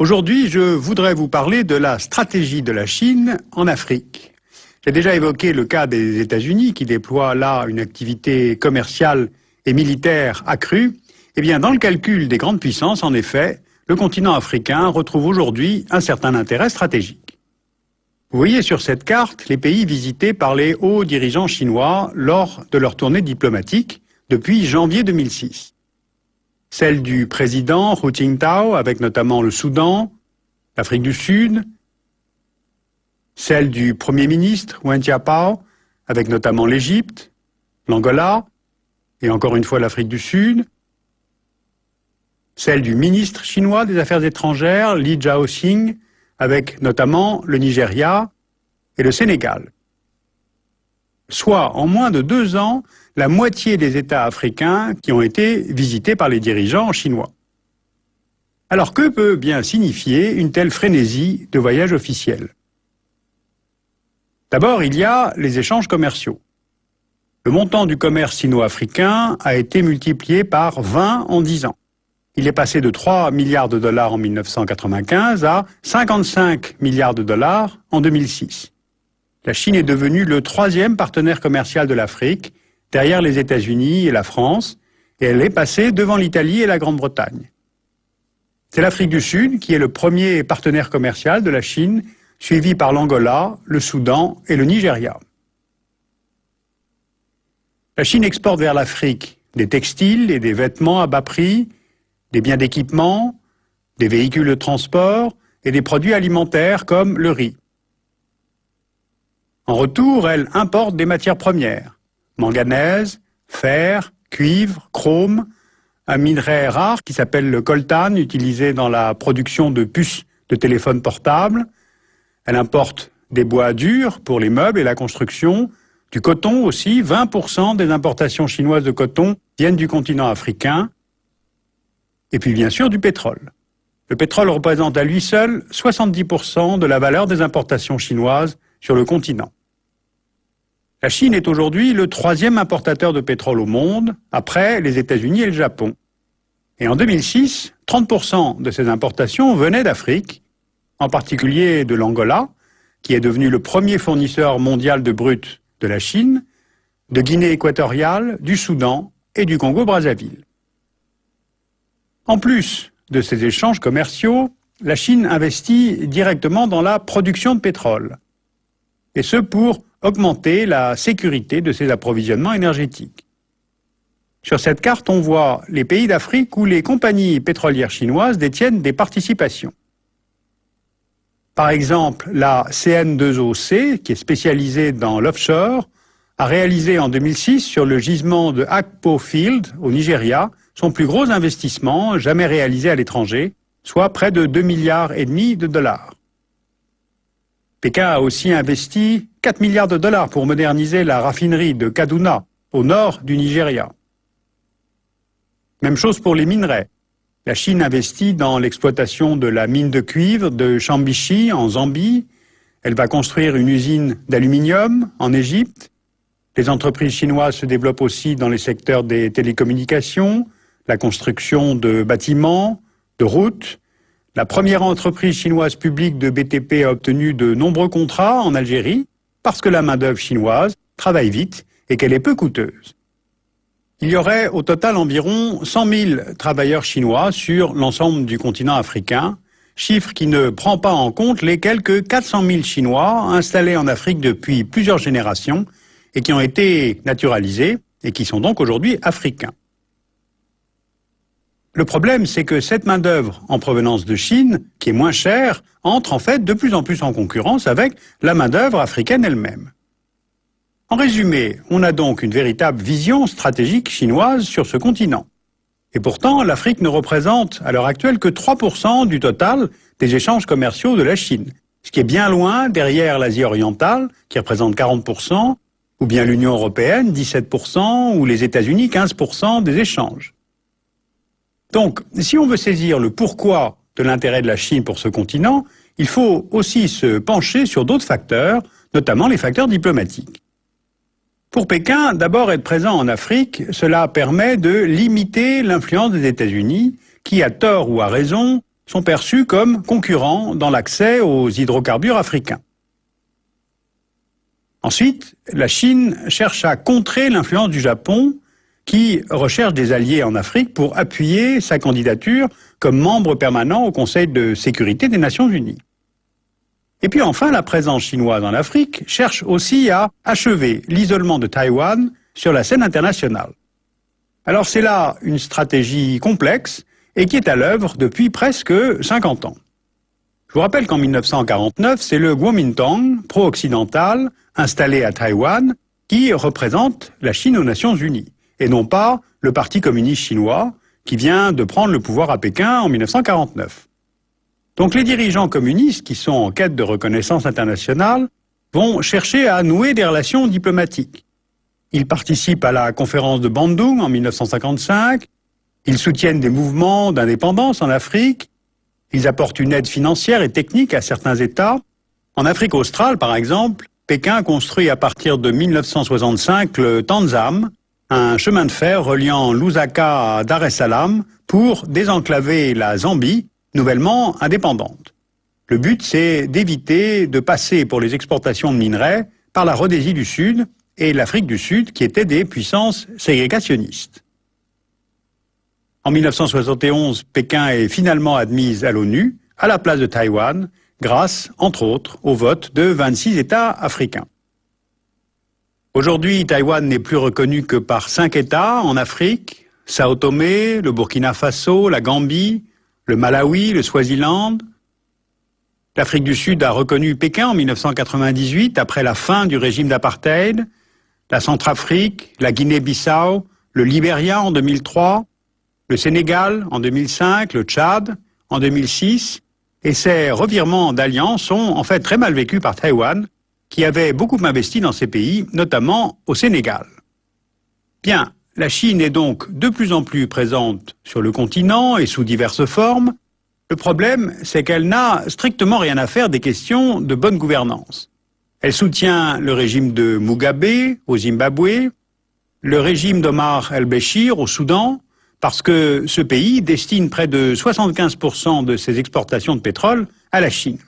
Aujourd'hui, je voudrais vous parler de la stratégie de la Chine en Afrique. J'ai déjà évoqué le cas des États-Unis qui déploient là une activité commerciale et militaire accrue. Eh bien, dans le calcul des grandes puissances, en effet, le continent africain retrouve aujourd'hui un certain intérêt stratégique. Vous voyez sur cette carte les pays visités par les hauts dirigeants chinois lors de leur tournée diplomatique depuis janvier 2006. Celle du président Hu Jintao, avec notamment le Soudan, l'Afrique du Sud. Celle du Premier ministre Wen Jiabao, avec notamment l'Égypte, l'Angola, et encore une fois l'Afrique du Sud. Celle du ministre chinois des Affaires étrangères, Li Jiaoxing, avec notamment le Nigeria et le Sénégal. Soit en moins de 2 ans, la moitié des États africains qui ont été visités par les dirigeants chinois. Alors que peut bien signifier une telle frénésie de voyages officiels? D'abord, il y a les échanges commerciaux. Le montant du commerce sino-africain a été multiplié par 20 en 10 ans. Il est passé de 3 milliards de dollars en 1995 à 55 milliards de dollars en 2006. La Chine est devenue le 3e partenaire commercial de l'Afrique, derrière les États-Unis et la France, et elle est passée devant l'Italie et la Grande-Bretagne. C'est l'Afrique du Sud qui est le premier partenaire commercial de la Chine, suivi par l'Angola, le Soudan et le Nigeria. La Chine exporte vers l'Afrique des textiles et des vêtements à bas prix, des biens d'équipement, des véhicules de transport et des produits alimentaires comme le riz. En retour, elle importe des matières premières, manganèse, fer, cuivre, chrome, un minerai rare qui s'appelle le coltan, utilisé dans la production de puces de téléphones portables. Elle importe des bois durs pour les meubles et la construction, du coton aussi. 20% des importations chinoises de coton viennent du continent africain. Et puis bien sûr du pétrole. Le pétrole représente à lui seul 70% de la valeur des importations chinoises sur le continent. La Chine est aujourd'hui le 3e importateur de pétrole au monde, après les États-Unis et le Japon. Et en 2006, 30% de ces importations venaient d'Afrique, en particulier de l'Angola, qui est devenu le premier fournisseur mondial de brut de la Chine, de Guinée équatoriale, du Soudan et du Congo-Brazzaville. En plus de ces échanges commerciaux, la Chine investit directement dans la production de pétrole, et ce pour augmenter la sécurité de ses approvisionnements énergétiques. Sur cette carte, on voit les pays d'Afrique où les compagnies pétrolières chinoises détiennent des participations. Par exemple, la CN2OC, qui est spécialisée dans l'offshore, a réalisé en 2006 sur le gisement de Akpo Field, au Nigeria, son plus gros investissement jamais réalisé à l'étranger, soit près de 2,5 milliards de dollars. Pékin a aussi investi 4 milliards de dollars pour moderniser la raffinerie de Kaduna, au nord du Nigeria. Même chose pour les minerais. La Chine investit dans l'exploitation de la mine de cuivre de Chambishi, en Zambie. Elle va construire une usine d'aluminium en Égypte. Les entreprises chinoises se développent aussi dans les secteurs des télécommunications, la construction de bâtiments, de routes. La première entreprise chinoise publique de BTP a obtenu de nombreux contrats en Algérie parce que la main-d'œuvre chinoise travaille vite et qu'elle est peu coûteuse. Il y aurait au total environ 100 000 travailleurs chinois sur l'ensemble du continent africain, chiffre qui ne prend pas en compte les quelques 400 000 Chinois installés en Afrique depuis plusieurs générations et qui ont été naturalisés et qui sont donc aujourd'hui africains. Le problème, c'est que cette main-d'œuvre en provenance de Chine, qui est moins chère, entre en fait de plus en plus en concurrence avec la main-d'œuvre africaine elle-même. En résumé, on a donc une véritable vision stratégique chinoise sur ce continent. Et pourtant, l'Afrique ne représente à l'heure actuelle que 3% du total des échanges commerciaux de la Chine, ce qui est bien loin derrière l'Asie orientale, qui représente 40%, ou bien l'Union européenne, 17%, ou les États-Unis, 15% des échanges. Donc, si on veut saisir le pourquoi de l'intérêt de la Chine pour ce continent, il faut aussi se pencher sur d'autres facteurs, notamment les facteurs diplomatiques. Pour Pékin, d'abord être présent en Afrique, cela permet de limiter l'influence des États-Unis, qui, à tort ou à raison, sont perçus comme concurrents dans l'accès aux hydrocarbures africains. Ensuite, la Chine cherche à contrer l'influence du Japon, qui recherche des alliés en Afrique pour appuyer sa candidature comme membre permanent au Conseil de sécurité des Nations Unies. Et puis enfin, la présence chinoise en Afrique cherche aussi à achever l'isolement de Taïwan sur la scène internationale. Alors c'est là une stratégie complexe et qui est à l'œuvre depuis presque 50 ans. Je vous rappelle qu'en 1949, c'est le Kuomintang, pro-occidental, installé à Taïwan, qui représente la Chine aux Nations Unies, et non pas le Parti communiste chinois, qui vient de prendre le pouvoir à Pékin en 1949. Donc les dirigeants communistes, qui sont en quête de reconnaissance internationale, vont chercher à nouer des relations diplomatiques. Ils participent à la conférence de Bandung en 1955, ils soutiennent des mouvements d'indépendance en Afrique, ils apportent une aide financière et technique à certains États. En Afrique australe, par exemple, Pékin construit à partir de 1965 le Tanzam, un chemin de fer reliant Lusaka à Dar es Salaam pour désenclaver la Zambie, nouvellement indépendante. Le but, c'est d'éviter de passer pour les exportations de minerais par la Rhodésie du Sud et l'Afrique du Sud, qui étaient des puissances ségrégationnistes. En 1971, Pékin est finalement admise à l'ONU, à la place de Taïwan, grâce, entre autres, au vote de 26 États africains. Aujourd'hui, Taïwan n'est plus reconnu que par 5 États en Afrique, Sao Tomé, le Burkina Faso, la Gambie, le Malawi, le Swaziland. L'Afrique du Sud a reconnu Pékin en 1998, après la fin du régime d'apartheid, la Centrafrique, la Guinée-Bissau, le Libéria en 2003, le Sénégal en 2005, le Tchad en 2006, et ces revirements d'alliance sont en fait très mal vécus par Taïwan, qui avait beaucoup investi dans ces pays, notamment au Sénégal. Bien, la Chine est donc de plus en plus présente sur le continent et sous diverses formes. Le problème, c'est qu'elle n'a strictement rien à faire des questions de bonne gouvernance. Elle soutient le régime de Mugabe au Zimbabwe, le régime d'Omar el-Béchir au Soudan, parce que ce pays destine près de 75% de ses exportations de pétrole à la Chine.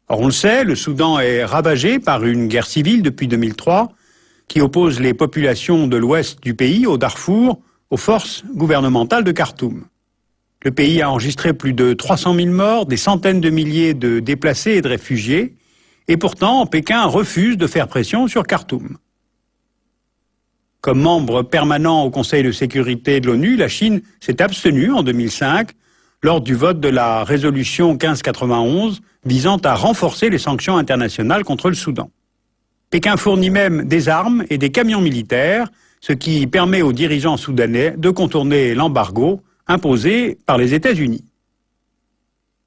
Or, on le sait, le Soudan est ravagé par une guerre civile depuis 2003 qui oppose les populations de l'ouest du pays, au Darfour, aux forces gouvernementales de Khartoum. Le pays a enregistré plus de 300 000 morts, des centaines de milliers de déplacés et de réfugiés, et pourtant, Pékin refuse de faire pression sur Khartoum. Comme membre permanent au Conseil de sécurité de l'ONU, la Chine s'est abstenue en 2005 lors du vote de la résolution 1591 visant à renforcer les sanctions internationales contre le Soudan. Pékin fournit même des armes et des camions militaires, ce qui permet aux dirigeants soudanais de contourner l'embargo imposé par les États-Unis.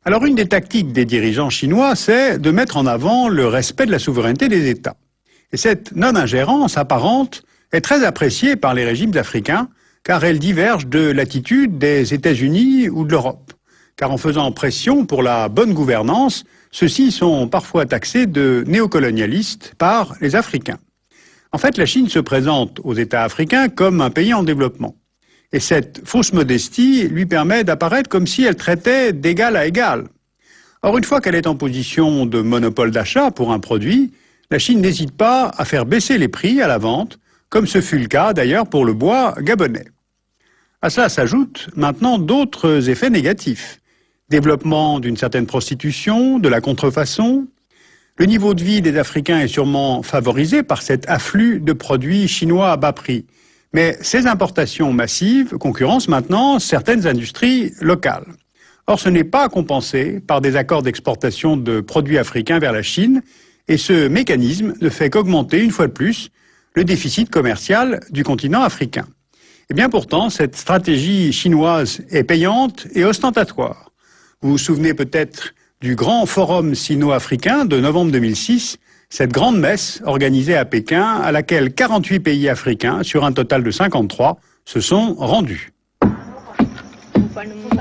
Alors une des tactiques des dirigeants chinois, c'est de mettre en avant le respect de la souveraineté des États. Et cette non-ingérence apparente est très appréciée par les régimes africains, car elle diverge de l'attitude des États-Unis ou de l'Europe. Car en faisant pression pour la bonne gouvernance, ceux-ci sont parfois taxés de néocolonialistes par les Africains. En fait, la Chine se présente aux États africains comme un pays en développement. Et cette fausse modestie lui permet d'apparaître comme si elle traitait d'égal à égal. Or, une fois qu'elle est en position de monopole d'achat pour un produit, la Chine n'hésite pas à faire baisser les prix à la vente, comme ce fut le cas d'ailleurs pour le bois gabonais. À cela s'ajoutent maintenant d'autres effets négatifs. Développement d'une certaine prostitution, de la contrefaçon. Le niveau de vie des Africains est sûrement favorisé par cet afflux de produits chinois à bas prix. Mais ces importations massives concurrencent maintenant certaines industries locales. Or, ce n'est pas compensé par des accords d'exportation de produits africains vers la Chine, et ce mécanisme ne fait qu'augmenter une fois de plus le déficit commercial du continent africain. Et bien pourtant, cette stratégie chinoise est payante et ostentatoire. Vous vous souvenez peut-être du grand forum sino-africain de novembre 2006, cette grande messe organisée à Pékin à laquelle 48 pays africains, sur un total de 53, se sont rendus.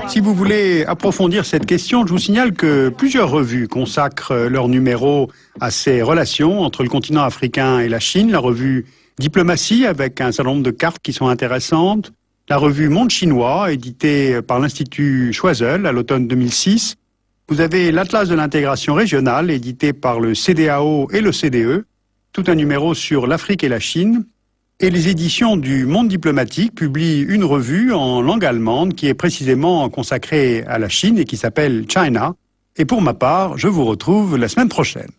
Si vous voulez approfondir cette question, je vous signale que plusieurs revues consacrent leurs numéros à ces relations entre le continent africain et la Chine. La revue Diplomatie, avec un certain nombre de cartes qui sont intéressantes. la revue Monde Chinois, éditée par l'Institut Choiseul à l'automne 2006. Vous avez l'Atlas de l'intégration régionale, édité par le CEDEAO et le CDE, tout un numéro sur l'Afrique et la Chine. Et les éditions du Monde diplomatique publient une revue en langue allemande qui est précisément consacrée à la Chine et qui s'appelle China. Et pour ma part, je vous retrouve la semaine prochaine.